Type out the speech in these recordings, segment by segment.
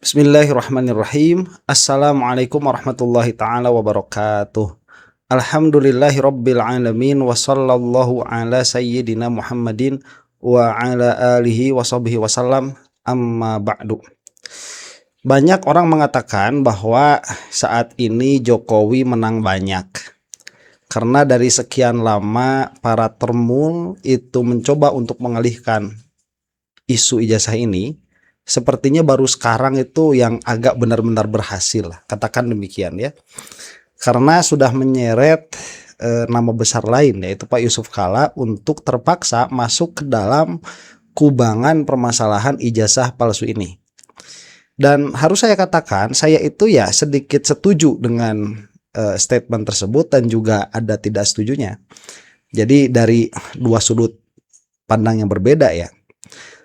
Bismillahirrahmanirrahim. Assalamualaikum warahmatullahi taala wabarakatuh. Alhamdulillahi rabbil alamin wa sallallahu ala sayyidina Muhammadin wa ala alihi wa sahbihi wasallam. Amma ba'du. Banyak orang mengatakan bahwa saat ini Jokowi menang banyak karena dari sekian lama para termul itu mencoba untuk mengalihkan isu ijazah ini. Sepertinya baru sekarang itu yang agak benar-benar berhasil, katakan demikian ya. Karena sudah menyeret nama besar lain, yaitu Pak Yusuf Kalla, untuk terpaksa masuk ke dalam kubangan permasalahan ijazah palsu ini. Dan harus saya katakan, saya itu ya sedikit setuju dengan statement tersebut dan juga ada tidak setujunya. Jadi dari dua sudut pandang yang berbeda ya.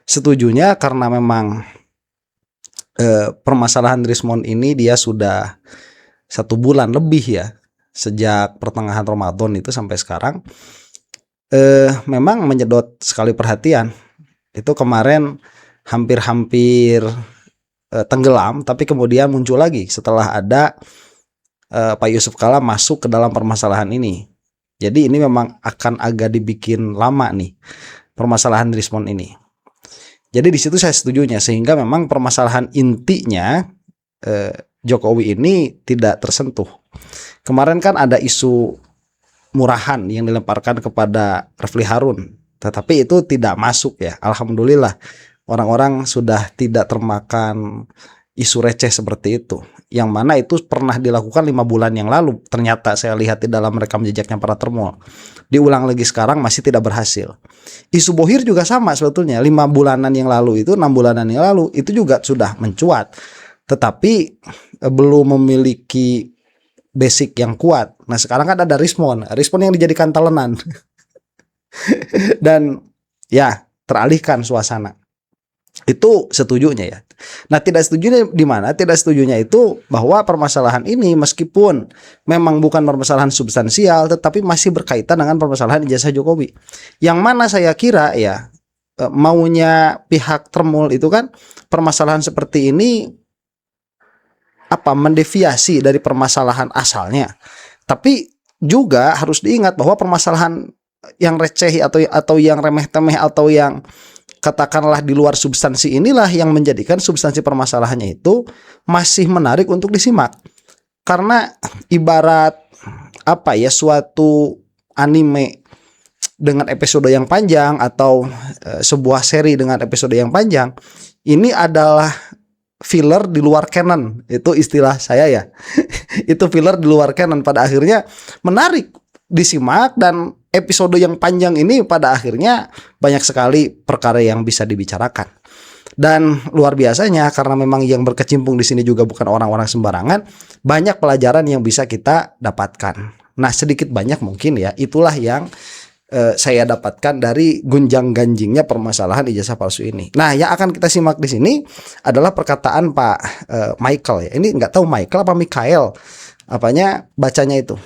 Setujunya karena memang permasalahan Rismond ini dia sudah 1 bulan lebih ya, sejak pertengahan Ramadan itu sampai sekarang memang menyedot sekali perhatian. Itu kemarin hampir-hampir tenggelam, tapi kemudian muncul lagi setelah ada Pak Yusuf Kalla masuk ke dalam permasalahan ini. Jadi ini memang akan agak dibikin lama nih permasalahan Rismond ini. Jadi di situ saya setujunya, sehingga memang permasalahan intinya Jokowi ini tidak tersentuh. Kemarin kan ada isu murahan yang dilemparkan kepada Refli Harun, tetapi itu tidak masuk ya. Alhamdulillah orang-orang sudah tidak termakan isu receh seperti itu, yang mana itu pernah dilakukan 5 bulan yang lalu. Ternyata saya lihat di dalam rekam jejaknya para termul, diulang lagi sekarang masih tidak berhasil. Isu bohir juga sama sebetulnya, 5 bulanan yang lalu itu, 6 bulanan yang lalu itu juga sudah mencuat, tetapi belum memiliki basic yang kuat. Nah sekarang kan ada Rismond yang dijadikan talenan dan ya teralihkan suasana. Itu setujunya ya. Nah tidak setujunya di mana? Tidak setujunya itu bahwa permasalahan ini meskipun memang bukan permasalahan substansial, tetapi masih berkaitan dengan permasalahan ijazah Jokowi. Yang mana saya kira ya maunya pihak termul itu kan permasalahan seperti ini mendeviasi dari permasalahan asalnya. Tapi juga harus diingat bahwa permasalahan yang receh atau yang remeh-temeh atau yang katakanlah di luar substansi inilah yang menjadikan substansi permasalahannya itu masih menarik untuk disimak. Karena ibarat suatu anime dengan episode yang panjang atau sebuah seri dengan episode yang panjang, ini adalah filler di luar canon. Itu istilah saya ya. Itu filler di luar canon, pada akhirnya menarik disimak, dan episode yang panjang ini pada akhirnya banyak sekali perkara yang bisa dibicarakan. Dan luar biasanya karena memang yang berkecimpung di sini juga bukan orang-orang sembarangan, banyak pelajaran yang bisa kita dapatkan. Nah, sedikit banyak mungkin ya, itulah yang saya dapatkan dari gunjang-ganjingnya permasalahan ijazah palsu ini. Nah, yang akan kita simak di sini adalah perkataan Pak Michael ya. Ini nggak tahu Michael apa Mikael, bacanya itu.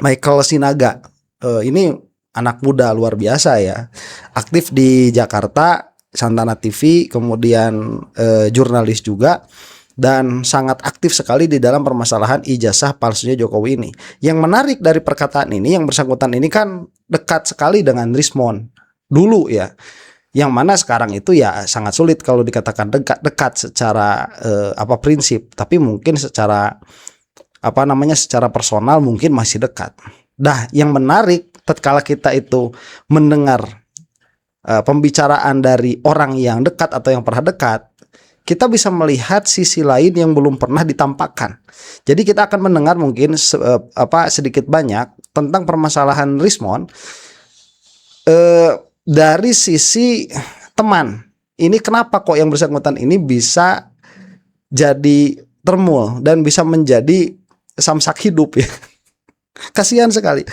Michael Sinaga. Ini anak muda luar biasa ya, aktif di Jakarta, Santana TV, kemudian jurnalis juga, dan sangat aktif sekali di dalam permasalahan ijazah palsunya Jokowi ini. Yang menarik dari perkataan ini, yang bersangkutan ini kan dekat sekali dengan Rismond dulu ya, yang mana sekarang itu ya sangat sulit kalau dikatakan dekat secara prinsip, tapi mungkin secara secara personal mungkin masih dekat. Nah, yang menarik tatkala kita itu mendengar pembicaraan dari orang yang dekat atau yang pernah dekat, kita bisa melihat sisi lain yang belum pernah ditampakkan. Jadi kita akan mendengar mungkin sedikit banyak tentang permasalahan Rismond dari sisi teman. Ini kenapa kok yang bersangkutan ini bisa jadi termul dan bisa menjadi samsak hidup ya. Kasihan sekali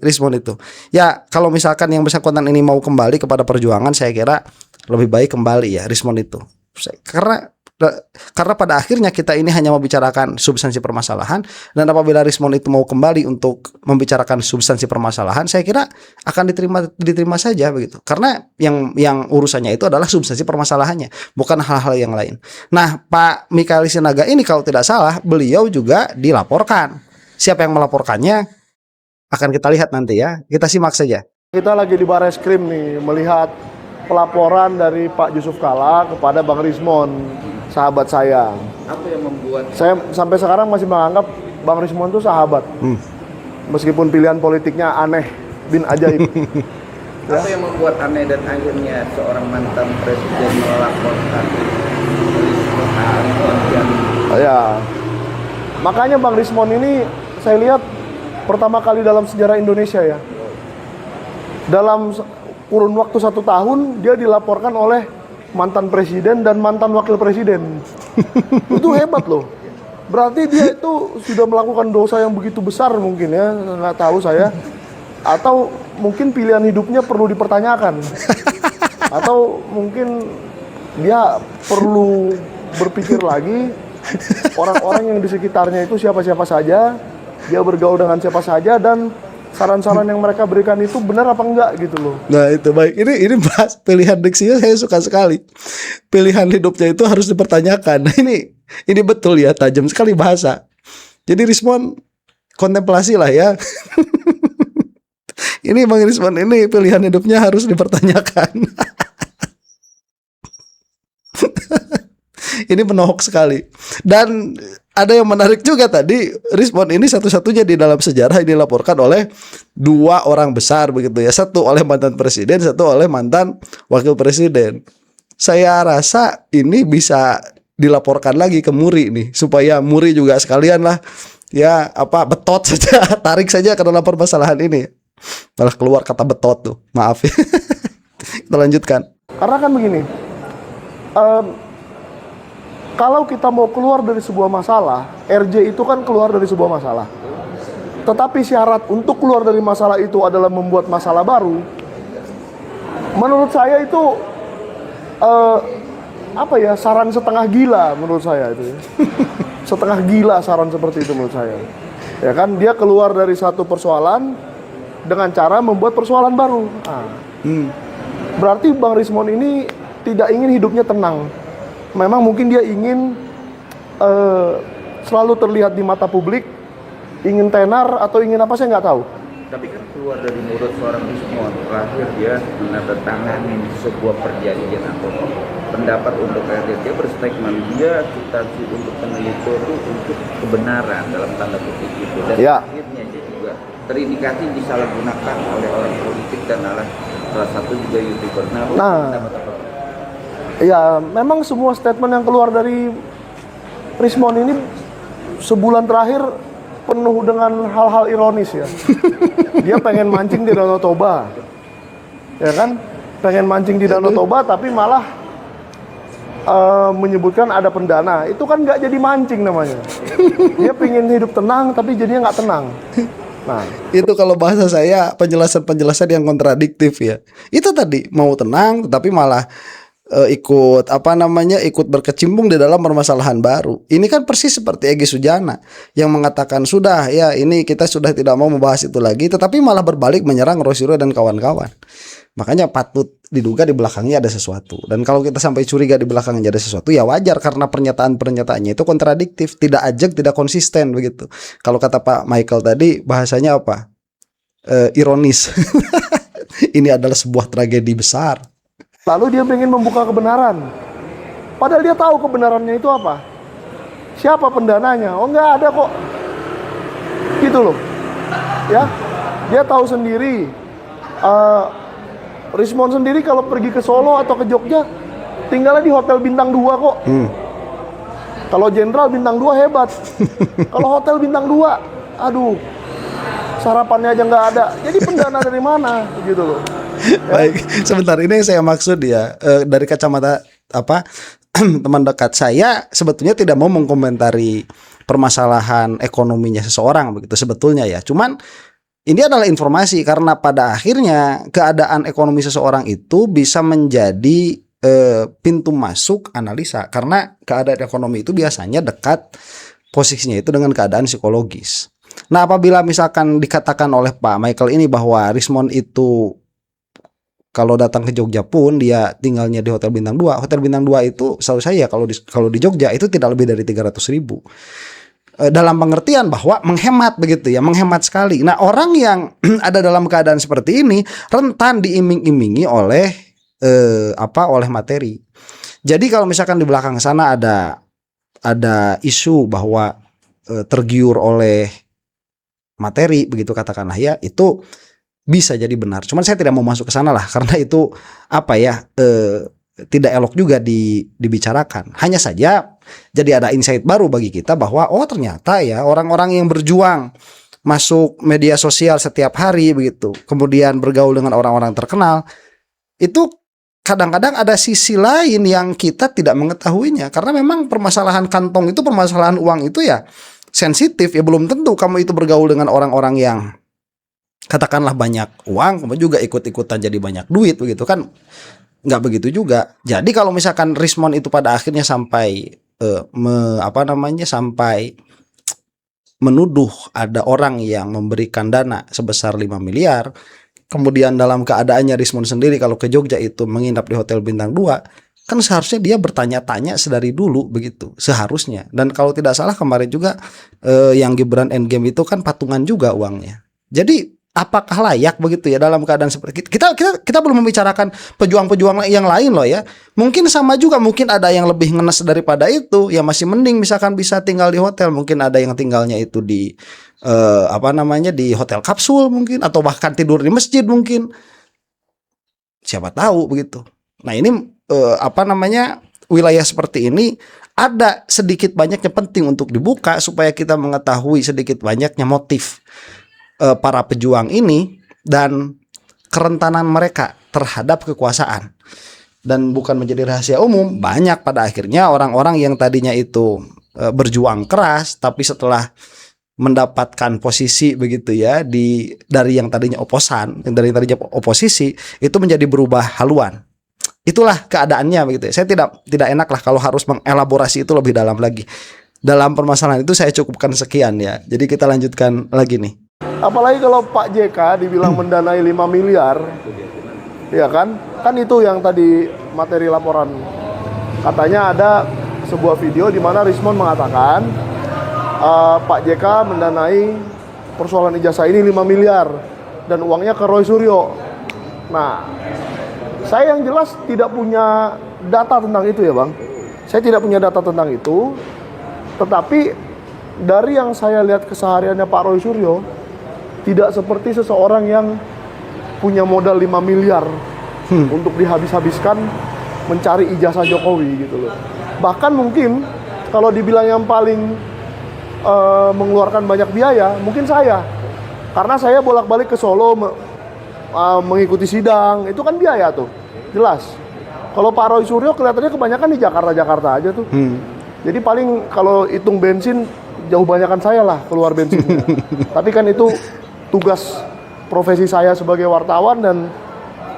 Rismond itu. Ya kalau misalkan yang bersangkutan ini mau kembali kepada perjuangan, saya kira lebih baik kembali ya Rismond itu. Karena Karena pada akhirnya kita ini hanya membicarakan substansi permasalahan, dan apabila Rismond itu mau kembali untuk membicarakan substansi permasalahan, saya kira akan diterima saja begitu. Karena yang urusannya itu adalah substansi permasalahannya, bukan hal-hal yang lain. Nah, Pak Mikael Sinaga ini kalau tidak salah, beliau juga dilaporkan. Siapa yang melaporkannya akan kita lihat nanti ya. Kita simak saja. Kita lagi di Barreskrim nih, melihat pelaporan dari Pak Yusuf Kalla kepada Bang Rismond, sahabat saya. Apa yang membuat Saya sampai sekarang masih menganggap Bang Rismond itu sahabat. Meskipun pilihan politiknya aneh, bin ajaib. apa yang membuat aneh dan akhirnya seorang mantan presiden melaporkan Ya, makanya Bang Rismond ini saya lihat pertama kali dalam sejarah Indonesia ya. Dalam kurun waktu 1 tahun dia dilaporkan oleh mantan presiden dan mantan wakil presiden. Itu hebat loh. Berarti dia itu sudah melakukan dosa yang begitu besar mungkin ya, nggak tahu saya. Atau mungkin pilihan hidupnya perlu dipertanyakan. Atau mungkin dia perlu berpikir lagi, orang-orang yang di sekitarnya itu siapa-siapa saja, dia bergaul dengan siapa saja, dan saran-saran yang mereka berikan itu benar apa enggak gitu loh. Nah itu baik. Ini bahas pilihan diksinya saya suka sekali. Pilihan hidupnya itu harus dipertanyakan. Nah, ini betul ya, tajam sekali bahasa. Jadi Rismond kontemplasi lah ya. Ini Bang Rismond ini pilihan hidupnya harus dipertanyakan. Ini menohok sekali. Dan ada yang menarik juga tadi, Rismond ini satu-satunya di dalam sejarah ini dilaporkan oleh 2 orang besar begitu ya. Satu oleh mantan presiden, satu oleh mantan wakil presiden. Saya rasa ini bisa dilaporkan lagi ke Muri nih, supaya Muri juga sekalian lah ya betot saja, tarik saja ke dalam permasalahan ini. Malah keluar kata betot tuh. Maaf ya. Kita lanjutkan. Karena kan begini, kalau kita mau keluar dari sebuah masalah, RJ itu kan keluar dari sebuah masalah. Tetapi syarat untuk keluar dari masalah itu adalah membuat masalah baru. Menurut saya itu saran setengah gila menurut saya itu. Setengah gila saran seperti itu menurut saya. Ya kan, dia keluar dari satu persoalan dengan cara membuat persoalan baru. Berarti Bang Rismond ini tidak ingin hidupnya tenang. Memang mungkin dia ingin selalu terlihat di mata publik, ingin tenar atau ingin apa, saya nggak tahu. Tapi kan keluar dari mulut seorang Rismond, terakhir dia menandatangani sebuah perjanjian atau pendapat untuk RRT. Dia berstatement, dia substansi untuk peneliti itu untuk kebenaran dalam tanda kutip itu, dan akhirnya dia juga terindikasi disalahgunakan oleh orang politik dan oleh salah satu juga YouTuber. Ya, memang semua statement yang keluar dari Rismond ini sebulan terakhir penuh dengan hal-hal ironis ya. Dia pengen mancing di Danau Toba, ya kan? Pengen mancing di Danau Toba tapi malah menyebutkan ada pendana. Itu kan nggak jadi mancing namanya. Dia pengen hidup tenang tapi jadinya nggak tenang. Nah, itu kalau bahasa saya penjelasan-penjelasan yang kontradiktif ya. Itu tadi mau tenang tetapi malah ikut berkecimpung di dalam permasalahan baru. Ini kan persis seperti Egy Sujana yang mengatakan sudah ya, ini kita sudah tidak mau membahas itu lagi, tetapi malah berbalik menyerang Rosyuro dan kawan-kawan. Makanya patut diduga di belakangnya ada sesuatu. Dan kalau kita sampai curiga di belakangnya ada sesuatu, ya wajar karena pernyataan-pernyataannya itu kontradiktif, tidak ajak, tidak konsisten begitu. Kalau kata Pak Michael tadi bahasanya apa? Ironis. Ini adalah sebuah tragedi besar. lalu dia ingin membuka kebenaran. Padahal dia tahu kebenarannya itu apa. Siapa pendananya? Oh, nggak ada kok. Gitu loh. Ya, dia tahu sendiri. Rismond sendiri kalau pergi ke Solo atau ke Jogja, tinggalnya di hotel bintang 2 kok. Kalau jenderal bintang 2 hebat. Kalau hotel bintang 2, aduh, sarapannya aja nggak ada. Jadi pendana dari mana? Gitu loh. Baik, sebentar, ini yang saya maksud ya, dari kacamata teman dekat saya sebetulnya tidak mau mengkomentari permasalahan ekonominya seseorang begitu sebetulnya ya. Cuman ini adalah informasi karena pada akhirnya keadaan ekonomi seseorang itu bisa menjadi pintu masuk analisa, karena keadaan ekonomi itu biasanya dekat posisinya itu dengan keadaan psikologis. Nah, apabila misalkan dikatakan oleh Pak Michael ini bahwa Rismond itu kalau datang ke Jogja pun dia tinggalnya di Hotel Bintang 2. Hotel Bintang 2 itu setahu saya kalau di Jogja itu tidak lebih dari 300.000. Dalam pengertian bahwa menghemat begitu ya, menghemat sekali. Nah, orang yang ada dalam keadaan seperti ini rentan diiming-imingi oleh oleh materi. Jadi kalau misalkan di belakang sana ada isu bahwa tergiur oleh materi begitu katakanlah ya, itu bisa jadi benar. Cuman saya tidak mau masuk ke sana lah, karena itu tidak elok juga dibicarakan. Hanya saja jadi ada insight baru bagi kita bahwa oh ternyata ya orang-orang yang berjuang masuk media sosial setiap hari begitu, kemudian bergaul dengan orang-orang terkenal, itu kadang-kadang ada sisi lain yang kita tidak mengetahuinya. Karena memang permasalahan kantong itu, permasalahan uang itu ya sensitif ya, belum tentu kamu itu bergaul dengan orang-orang yang katakanlah banyak uang, kemudian juga ikut-ikutan jadi banyak duit begitu kan, nggak begitu juga. Jadi kalau misalkan Rismond itu pada akhirnya sampai sampai menuduh ada orang yang memberikan dana sebesar 5 miliar, kemudian dalam keadaannya Rismond sendiri kalau ke Jogja itu menginap di Hotel Bintang 2, kan seharusnya dia bertanya-tanya sedari dulu begitu, seharusnya. Dan kalau tidak salah kemarin juga yang Gibran Endgame itu kan patungan juga uangnya. Jadi apakah layak begitu ya dalam keadaan seperti kita belum membicarakan pejuang-pejuang yang lain loh ya. Mungkin sama juga, mungkin ada yang lebih ngenes daripada itu. Ya masih mending misalkan bisa tinggal di hotel, mungkin ada yang tinggalnya itu di di hotel kapsul mungkin, atau bahkan tidur di masjid mungkin. Siapa tahu begitu. Nah, ini wilayah seperti ini ada sedikit banyaknya penting untuk dibuka supaya kita mengetahui sedikit banyaknya motif para pejuang ini dan kerentanan mereka terhadap kekuasaan. Dan bukan menjadi rahasia umum, banyak pada akhirnya orang-orang yang tadinya itu berjuang keras, tapi setelah mendapatkan posisi begitu ya dari yang tadinya oposisi itu menjadi berubah haluan. Itulah keadaannya begitu ya. Saya tidak enak lah kalau harus mengelaborasi itu lebih dalam lagi. Dalam permasalahan itu saya cukupkan sekian ya. Jadi kita lanjutkan lagi nih. Apalagi kalau Pak JK dibilang mendanai 5 miliar, ya kan? Kan itu yang tadi materi laporan. Katanya ada sebuah video di mana Rismond mengatakan Pak JK mendanai persoalan ijazah ini 5 miliar dan uangnya ke Roy Suryo. Nah, saya yang jelas tidak punya data tentang itu ya Bang. Saya tidak punya data tentang itu. Tetapi dari yang saya lihat kesehariannya Pak Roy Suryo, tidak seperti seseorang yang punya modal 5 miliar untuk dihabis-habiskan mencari ijazah Jokowi gitu loh. Bahkan mungkin kalau dibilang yang paling mengeluarkan banyak biaya, mungkin saya. Karena saya bolak-balik ke Solo mengikuti sidang, itu kan biaya tuh, jelas. Kalau Pak Roy Suryo kelihatannya kebanyakan di Jakarta aja tuh. Jadi paling kalau hitung bensin jauh banyakan saya lah keluar bensinnya. Tapi kan itu tugas profesi saya sebagai wartawan dan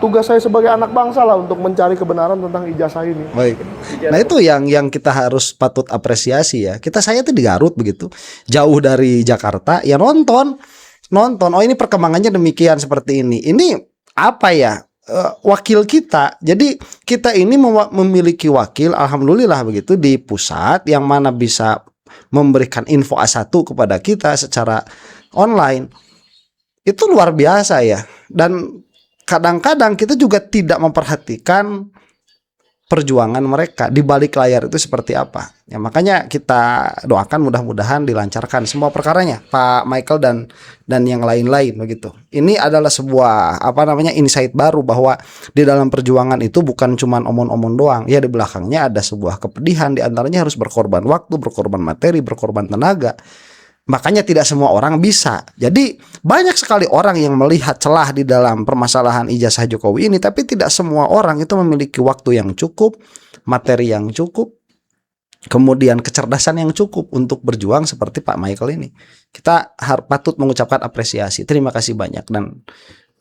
tugas saya sebagai anak bangsa lah untuk mencari kebenaran tentang ijazah ini. Baik. Nah itu yang kita harus patut apresiasi ya. Saya tuh di Garut begitu, jauh dari Jakarta, ya nonton. Oh ini perkembangannya demikian seperti ini. Ini apa ya? Wakil kita. Jadi kita ini memiliki wakil, alhamdulillah begitu di pusat yang mana bisa memberikan info A1 kepada kita secara online. Itu luar biasa ya. Dan kadang-kadang kita juga tidak memperhatikan perjuangan mereka di balik layar itu seperti apa. Ya makanya kita doakan mudah-mudahan dilancarkan semua perkaranya, Pak Michael dan yang lain-lain begitu. Ini adalah sebuah insight baru bahwa di dalam perjuangan itu bukan cuma omong-omong doang. Ya di belakangnya ada sebuah kepedihan, di antaranya harus berkorban waktu, berkorban materi, berkorban tenaga. Makanya tidak semua orang bisa. Jadi banyak sekali orang yang melihat celah di dalam permasalahan ijazah Jokowi ini, tapi tidak semua orang itu memiliki waktu yang cukup, materi yang cukup, kemudian kecerdasan yang cukup untuk berjuang seperti Pak Michael ini. Kita patut mengucapkan apresiasi. Terima kasih banyak dan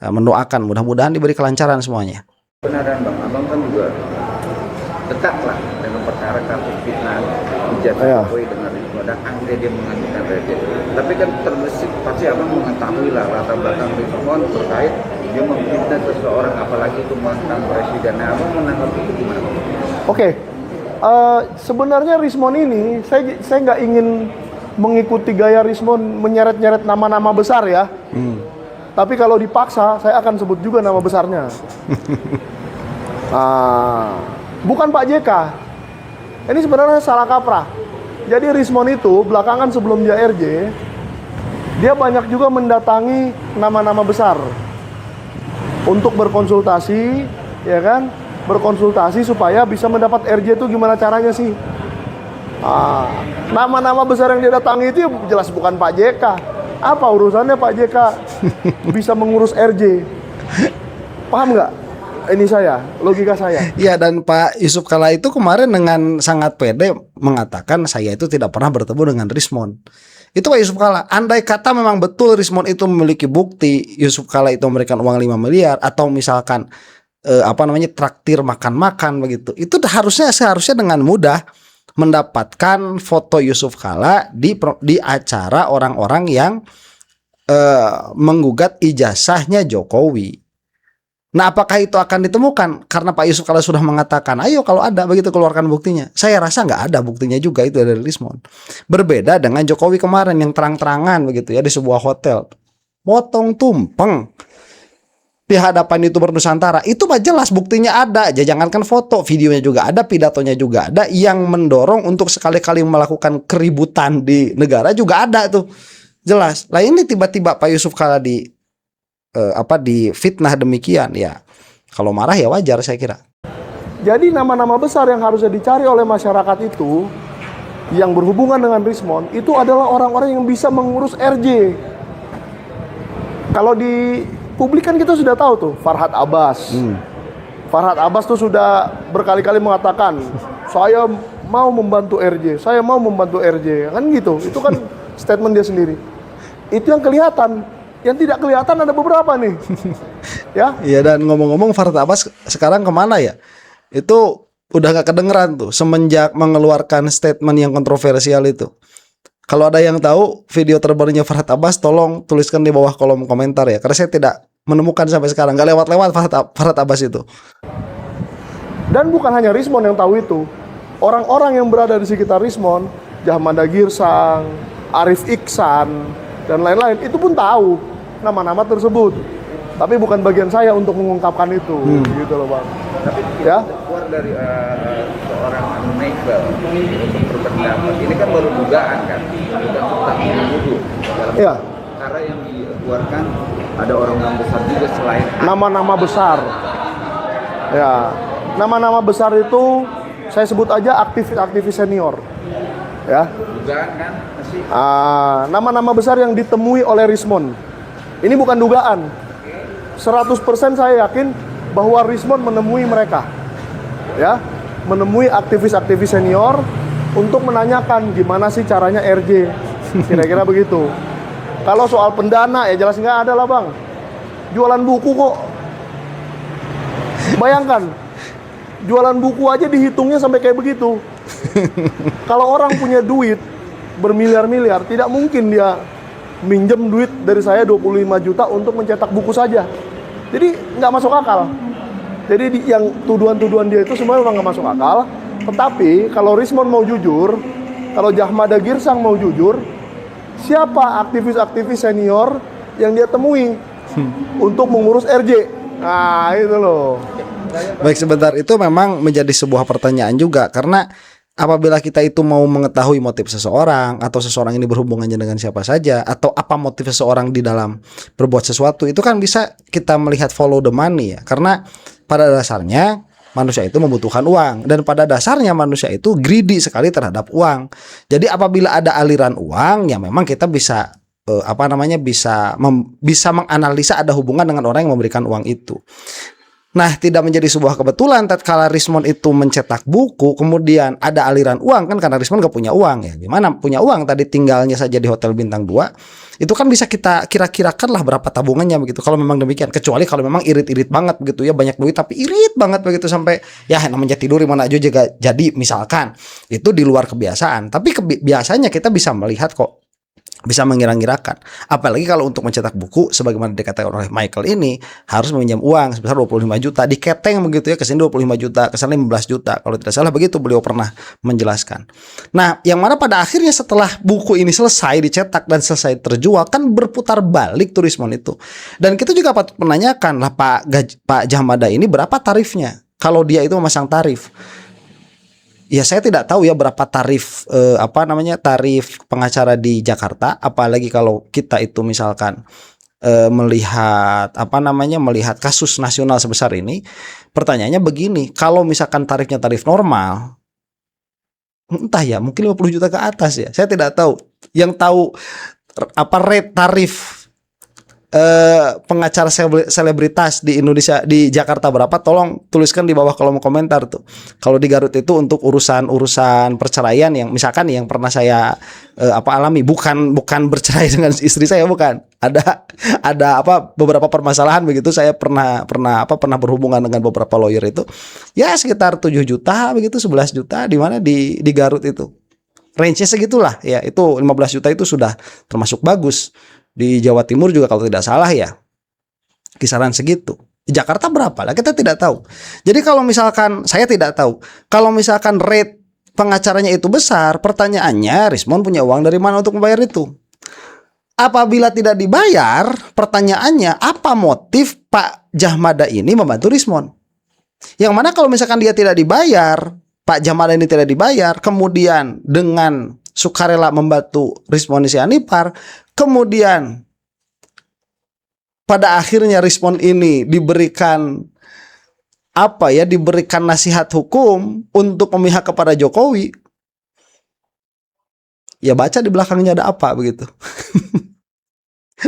mendoakan mudah-mudahan diberi kelancaran semuanya. Benaran Bang, Abang kan juga dekatlah dengan perkara kasus fitnah ijazah Iya. Jokowi dengan Ridwan dan akhirnya dia mengajukan RJ. Tapi kan terbesit pasti abang mengetahui lah latar belakang Ridwan terkait dia memfitnah seseorang apalagi itu mantan presiden. Nah, abang menanggapi itu gimana? Oke, sebenarnya Rismon ini saya nggak ingin mengikuti gaya Rismon menyeret-nyeret nama-nama besar ya. Tapi kalau dipaksa, saya akan sebut juga nama besarnya. Bukan Pak JK. Ini sebenarnya salah kaprah. Jadi Rismon itu belakangan sebelum dia RJ, dia banyak juga mendatangi nama-nama besar untuk berkonsultasi, ya kan? Berkonsultasi supaya bisa mendapat RJ itu gimana caranya sih? Nama-nama besar yang dia datangi itu jelas bukan Pak JK. Apa urusannya Pak JK bisa mengurus RJ? Paham nggak? Ini logika saya. Iya, dan Pak Yusuf Kalla itu kemarin dengan sangat pede mengatakan saya itu tidak pernah bertemu dengan Rismon. Itu Pak Yusuf Kalla. Andai kata memang betul Rismon itu memiliki bukti Yusuf Kalla itu memberikan uang 5 miliar atau misalkan traktir makan-makan begitu. Itu seharusnya dengan mudah mendapatkan foto Yusuf Kalla di acara orang-orang yang menggugat ijazahnya Jokowi. Nah, apakah itu akan ditemukan? Karena Pak Yusuf Kalla sudah mengatakan, ayo kalau ada begitu keluarkan buktinya. Saya rasa nggak ada buktinya juga itu dari Rismon. Berbeda dengan Jokowi kemarin yang terang-terangan begitu ya di sebuah hotel, potong tumpeng di hadapan YouTuber Nusantara. Itu mah jelas buktinya ada. Jangankan foto, videonya juga ada, pidatonya juga ada. Yang mendorong untuk sekali-kali melakukan keributan di negara juga ada tuh. Jelas. Lah ini tiba-tiba Pak Yusuf Kalla di fitnah demikian ya. Kalau marah ya wajar saya kira. Jadi nama-nama besar yang harusnya dicari oleh masyarakat itu yang berhubungan dengan Rismon itu adalah orang-orang yang bisa mengurus RJ. Kalau di publik kan kita sudah tahu tuh Farhad Abbas. Farhad Abbas tuh sudah berkali-kali mengatakan saya mau membantu RJ, saya mau membantu RJ, kan gitu. Itu kan statement dia sendiri. Itu yang kelihatan. Yang tidak kelihatan ada beberapa nih. Ya. Iya, dan ngomong-ngomong Farhad Abbas sekarang kemana ya? Itu udah gak kedengeran tuh semenjak mengeluarkan statement yang kontroversial itu. Kalau ada yang tahu video terbarunya Farhad Abbas, tolong tuliskan di bawah kolom komentar ya. Karena saya tidak menemukan sampai sekarang, gak lewat-lewat Farhad Abbas itu. Dan bukan hanya Rismon yang tahu itu. Orang-orang yang berada di sekitar Rismon, Jahmada Girsang, Arif Iksan, dan lain-lain, itu pun tahu nama-nama tersebut. Tapi bukan bagian saya untuk mengungkapkan itu, gitu loh Bang. Tapi Ya. keluar dari seorang Mabel untuk berpendapat. Ini kan baru dugaan kan, bukan tentang menuduh. Iya. Karena yang dikeluarkan ada orang-orang besar juga selain Nama-nama besar. Ya, nama-nama besar itu saya sebut aja aktivis-aktivis senior. Ya. dugaan kan masih Nama-nama besar yang ditemui oleh Rismon. Ini bukan dugaan. 100% saya yakin bahwa Rismon menemui mereka. Ya, menemui aktivis-aktivis senior untuk menanyakan gimana sih caranya RJ. Kira-kira begitu. Kalau soal pendana ya jelas nggak ada lah Bang. Jualan buku kok. Bayangkan, jualan buku aja dihitungnya sampai kayak begitu. Kalau orang punya duit bermiliar-miliar, tidak mungkin dia minjem duit dari saya 25 juta untuk mencetak buku saja. Jadi nggak masuk akal. Jadi yang tuduhan-tuduhan dia itu semua memang nggak masuk akal. Tetapi kalau Rismon mau jujur, kalau Jahmada Girsang mau jujur, siapa aktivis-aktivis senior yang dia temui untuk mengurus RJ? Nah itu loh. Baik, sebentar, itu memang menjadi sebuah pertanyaan juga. Karena apabila kita itu mau mengetahui motif seseorang, atau seseorang ini berhubungannya dengan siapa saja, atau apa motif seseorang di dalam berbuat sesuatu, itu kan bisa kita melihat follow the money ya. Karena pada dasarnya manusia itu membutuhkan uang, dan pada dasarnya manusia itu greedy sekali terhadap uang. Jadi apabila ada aliran uang, ya memang kita bisa bisa menganalisa ada hubungan dengan orang yang memberikan uang itu. Nah, tidak menjadi sebuah kebetulan tatkala Rismond itu mencetak buku, kemudian ada aliran uang kan karena Rismond gak punya uang ya. Gimana punya uang tadi tinggalnya saja di Hotel Bintang 2. Itu kan bisa kita kira-kirakan lah berapa tabungannya begitu. Kalau memang demikian, kecuali kalau memang irit-irit banget begitu ya, banyak duit tapi irit banget begitu sampai ya namanya tidur di mana aja juga jadi misalkan. Itu di luar kebiasaan. Tapi biasanya kita bisa melihat kok, bisa mengira-ngirakan. Apalagi kalau untuk mencetak buku sebagaimana dikatakan oleh Michael ini harus meminjam uang sebesar 25 juta diketeng begitu ya, kesini 25 juta, kesana 15 juta. Kalau tidak salah begitu beliau pernah menjelaskan. Nah, yang mana pada akhirnya setelah buku ini selesai dicetak dan selesai terjual kan berputar balik tuh Rismond itu. Dan kita juga patut menanyakan lah Pak Djahmada ini berapa tarifnya kalau dia itu memasang tarif. Ya saya tidak tahu ya berapa tarif tarif pengacara di Jakarta, apalagi kalau kita itu misalkan melihat melihat kasus nasional sebesar ini. Pertanyaannya begini, kalau misalkan tarifnya tarif normal, entah ya mungkin 50 juta ke atas ya. Saya tidak tahu. Yang tahu rate tarif pengacara selebritas di Indonesia di Jakarta berapa, tolong tuliskan di bawah kolom komentar tuh. Kalau di Garut itu untuk urusan perceraian yang misalkan yang pernah saya alami, bukan bercerai dengan istri saya, bukan. Ada beberapa permasalahan begitu, saya pernah berhubungan dengan beberapa lawyer itu. Ya sekitar 7 juta begitu, 11 juta di mana di Garut itu. Range-nya segitulah ya, itu 15 juta itu sudah termasuk bagus. Di Jawa Timur juga kalau tidak salah ya kisaran segitu. Di Jakarta berapa lah kita tidak tahu. Jadi kalau misalkan saya tidak tahu, kalau misalkan rate pengacaranya itu besar, pertanyaannya Rismond punya uang dari mana untuk membayar itu? Apabila tidak dibayar, pertanyaannya apa motif Pak Djahmada ini membantu Rismond? Yang mana kalau misalkan dia tidak dibayar, Pak Djahmada ini tidak dibayar, kemudian dengan sukarela membantu Rismond Sianipar, kemudian pada akhirnya Rismond ini diberikan diberikan nasihat hukum untuk memihak kepada Jokowi. Ya baca di belakangnya ada apa begitu.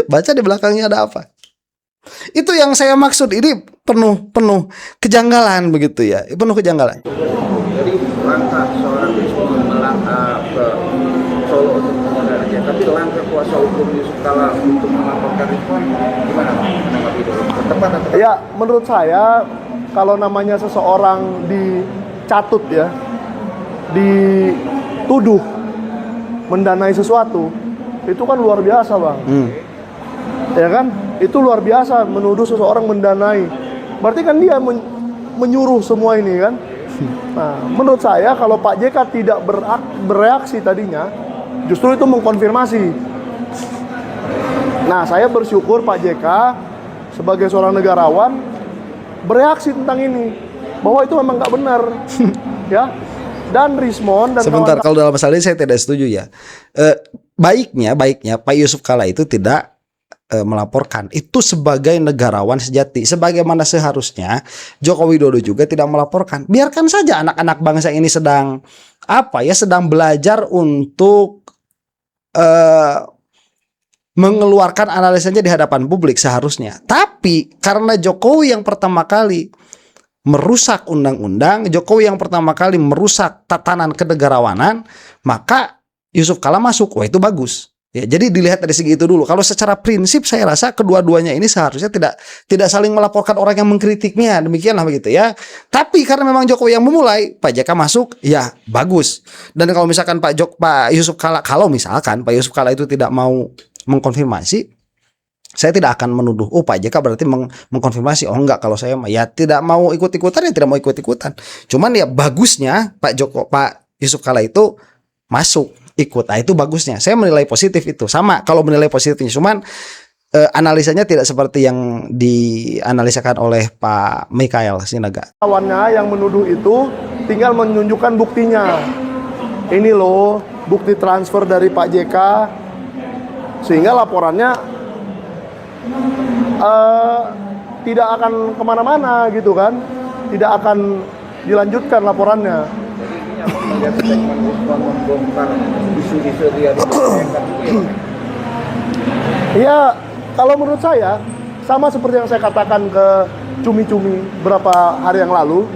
Baca di belakangnya ada apa. Itu yang saya maksud, ini penuh kejanggalan begitu ya. Penuh kejanggalan. Jadi langkah seorang Rismond melangkah ke Solo untuk mengajarnya, tapi langkah kuasa hukum Yusuf Kala untuk melaporkan Rismond gimana menanggapi itu? Tepat atau? Ya, menurut saya kalau namanya seseorang dicatut ya, dituduh mendanai sesuatu, itu kan luar biasa, Bang. Ya kan? Itu luar biasa menuduh seseorang mendanai. Berarti kan dia menyuruh semua ini kan? Nah, menurut saya kalau Pak JK tidak bereaksi tadinya, justru itu mengkonfirmasi. Nah, saya bersyukur Pak JK sebagai seorang negarawan bereaksi tentang ini, bahwa itu memang nggak benar. Ya. Dan Rismond dan sebentar, kalau dalam masalah ini saya tidak setuju ya. Baiknya Pak Yusuf Kala itu tidak melaporkan. Itu sebagai negarawan sejati, sebagaimana seharusnya Joko Widodo juga tidak melaporkan. Biarkan saja anak-anak bangsa ini sedang belajar untuk mengeluarkan analisanya di hadapan publik seharusnya. Tapi karena Jokowi yang pertama kali merusak undang-undang, Jokowi yang pertama kali merusak tatanan kenegarawanan, maka Yusuf Kala masuk. Wah, itu bagus. Ya, jadi dilihat dari segi itu dulu. Kalau secara prinsip saya rasa kedua-duanya ini seharusnya tidak saling melaporkan orang yang mengkritiknya, demikianlah begitu ya. Tapi karena memang Jokowi yang memulai, Pak JK masuk, ya bagus. Dan kalau misalkan Pak Yusuf Kala, Pak Yusuf Kala itu tidak mau mengkonfirmasi, saya tidak akan menuduh, oh Pak JK berarti mengkonfirmasi. Oh enggak, kalau saya ya tidak mau ikut-ikutan ya tidak mau ikut-ikutan. Cuman ya bagusnya Pak Yusuf Kala itu masuk ikut. Nah, itu bagusnya. Saya menilai positif itu. Sama kalau menilai positifnya. Cuman analisanya tidak seperti yang dianalisakan oleh Pak Michael Sinaga. Lawannya yang menuduh itu tinggal menunjukkan buktinya. Ini loh bukti transfer dari Pak JK, sehingga laporannya tidak akan kemana-mana gitu kan, tidak akan dilanjutkan laporannya. Ya, kalau menurut saya sama seperti yang saya katakan ke cumi-cumi berapa hari yang lalu,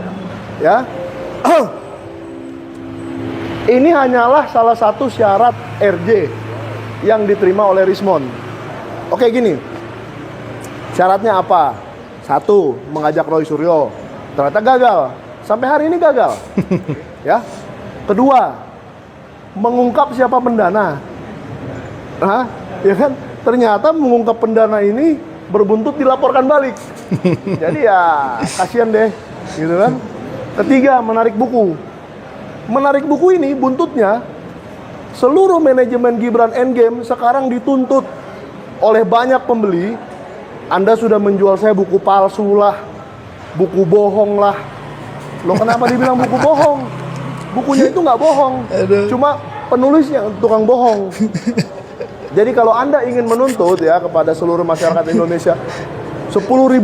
ya. Ini hanyalah salah satu syarat RJ yang diterima oleh Rismond. Oke, gini. Syaratnya apa? Satu, mengajak Roy Suryo. Ternyata gagal. Sampai hari ini gagal. Ya. Kedua, mengungkap siapa pendana. Nah, ya kan? Ternyata mengungkap pendana ini berbuntut dilaporkan balik. Jadi ya kasihan deh, gitu kan. Ketiga, menarik buku. Menarik buku ini buntutnya seluruh manajemen Gibran Endgame sekarang dituntut oleh banyak pembeli. Anda sudah menjual saya buku palsu lah, buku bohong lah. Loh, kenapa dibilang buku bohong? Bukunya itu nggak bohong, cuma penulisnya tukang bohong. Jadi kalau Anda ingin menuntut ya kepada seluruh masyarakat Indonesia, 10.000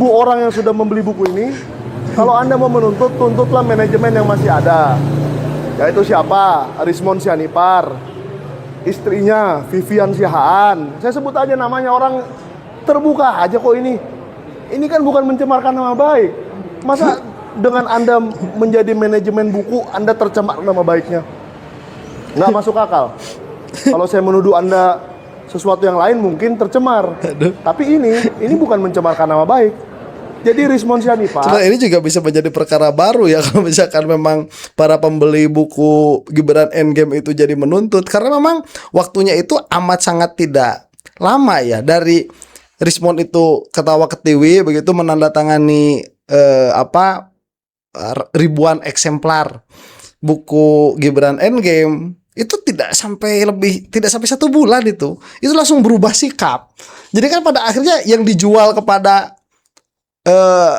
orang yang sudah membeli buku ini, kalau Anda mau menuntut, tuntutlah manajemen yang masih ada. Yaitu siapa? Rismond Sianipar, istrinya Vivian Siahaan. Saya sebut aja namanya, orang terbuka aja kok ini. Ini kan bukan mencemarkan nama baik. Masa dengan Anda menjadi manajemen buku, Anda tercemar nama baiknya? Nggak masuk akal. Kalau saya menuduh Anda sesuatu yang lain mungkin tercemar. Tapi ini bukan mencemarkan nama baik. Jadi Rismond Sianipar. Cuma ini juga bisa menjadi perkara baru ya kalau misalkan memang para pembeli buku Gibran Endgame itu jadi menuntut, karena memang waktunya itu amat sangat tidak lama ya, dari Rismond itu ketawa ketiwi begitu menandatangani ribuan eksemplar buku Gibran Endgame, itu tidak sampai 1 bulan itu langsung berubah sikap. Jadi kan pada akhirnya yang dijual kepada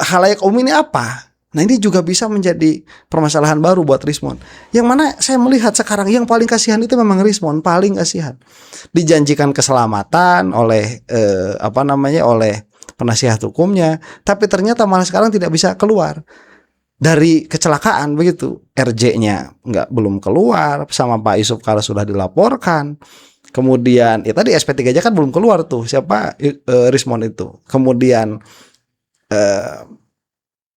halayak umum ini apa? Nah, ini juga bisa menjadi permasalahan baru buat Rismond. Yang mana saya melihat sekarang yang paling kasihan itu memang Rismond, paling kasihan. Dijanjikan keselamatan oleh oleh penasihat hukumnya, tapi ternyata malah sekarang tidak bisa keluar dari kecelakaan begitu. RJ-nya belum keluar, sama Pak Yusuf Kala sudah dilaporkan. Kemudian ya tadi SP3 aja kan belum keluar tuh, siapa Rismond itu. Kemudian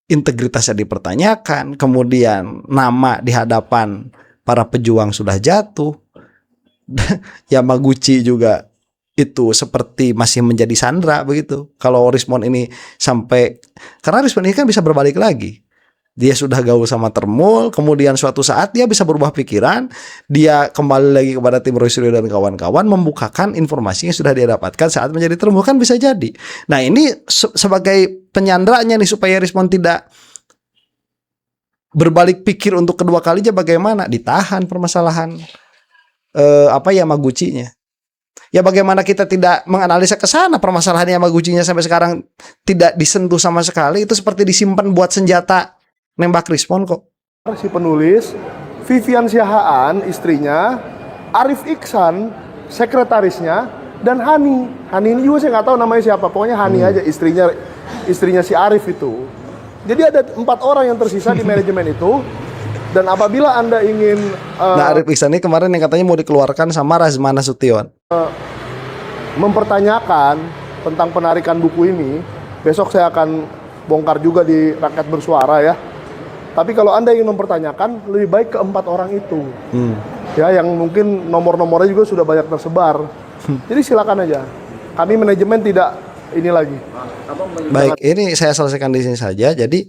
integritasnya dipertanyakan, kemudian nama di hadapan para pejuang sudah jatuh. Yamaguchi juga itu seperti masih menjadi sandra begitu. Kalau Rismond ini sampai, karena Rismond ini kan bisa berbalik lagi. Dia sudah gaul sama Termul, kemudian suatu saat dia bisa berubah pikiran, dia kembali lagi kepada tim Roy Suryo dan kawan-kawan, membukakan informasi yang sudah dia dapatkan saat menjadi Termul, kan bisa jadi. Nah, ini sebagai penyandranya nih supaya Rismond tidak berbalik pikir untuk kedua kalinya, bagaimana ditahan permasalahan Yamaguchi-nya. Ya bagaimana kita tidak menganalisa ke sana, permasalahan Yamaguchi-nya sampai sekarang tidak disentuh sama sekali, itu seperti disimpan buat senjata nembak Rismond kok. Si penulis, Vivian Siahaan istrinya, Arif Iksan sekretarisnya, dan Hani. Hani ini juga saya nggak tahu namanya siapa, pokoknya Hani aja, istrinya si Arif itu. Jadi ada 4 orang yang tersisa di manajemen itu. Dan apabila Anda ingin Nah, Arif Iksan ini kemarin yang katanya mau dikeluarkan sama Razman Nasution, mempertanyakan tentang penarikan buku ini, besok saya akan bongkar juga di Rakyat Bersuara ya. Tapi kalau Anda ingin mempertanyakan, lebih baik ke 4 orang itu. Ya, yang mungkin nomor-nomornya juga sudah banyak tersebar. Jadi silakan aja. Kami manajemen tidak ini lagi. Baik, ini saya selesaikan di sini saja. Jadi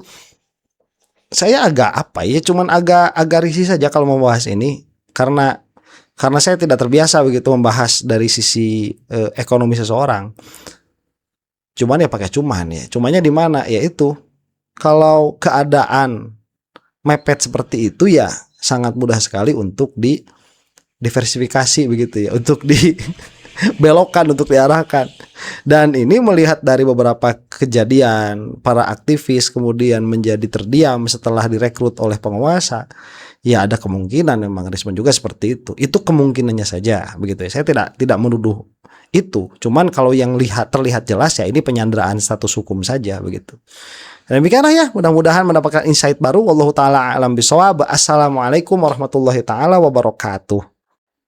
saya cuman agak risih saja kalau membahas ini, karena saya tidak terbiasa begitu membahas dari sisi ekonomi seseorang. Cuman ya pakai cumanya di mana? Ya itu, kalau keadaan mepet seperti itu ya sangat mudah sekali untuk diversifikasi begitu ya, untuk dibelokkan, untuk diarahkan. Dan ini melihat dari beberapa kejadian para aktivis kemudian menjadi terdiam setelah direkrut oleh penguasa, ya ada kemungkinan memang Rismond juga seperti itu. Itu kemungkinannya saja begitu ya. Saya tidak menuduh itu. Cuman kalau yang terlihat jelas ya ini penyanderaan status hukum saja begitu. Dan demikianlah ya, mudah-mudahan mendapatkan insight baru. Wallahu taala alam bisawab. Assalamualaikum warahmatullahi taala wabarakatuh.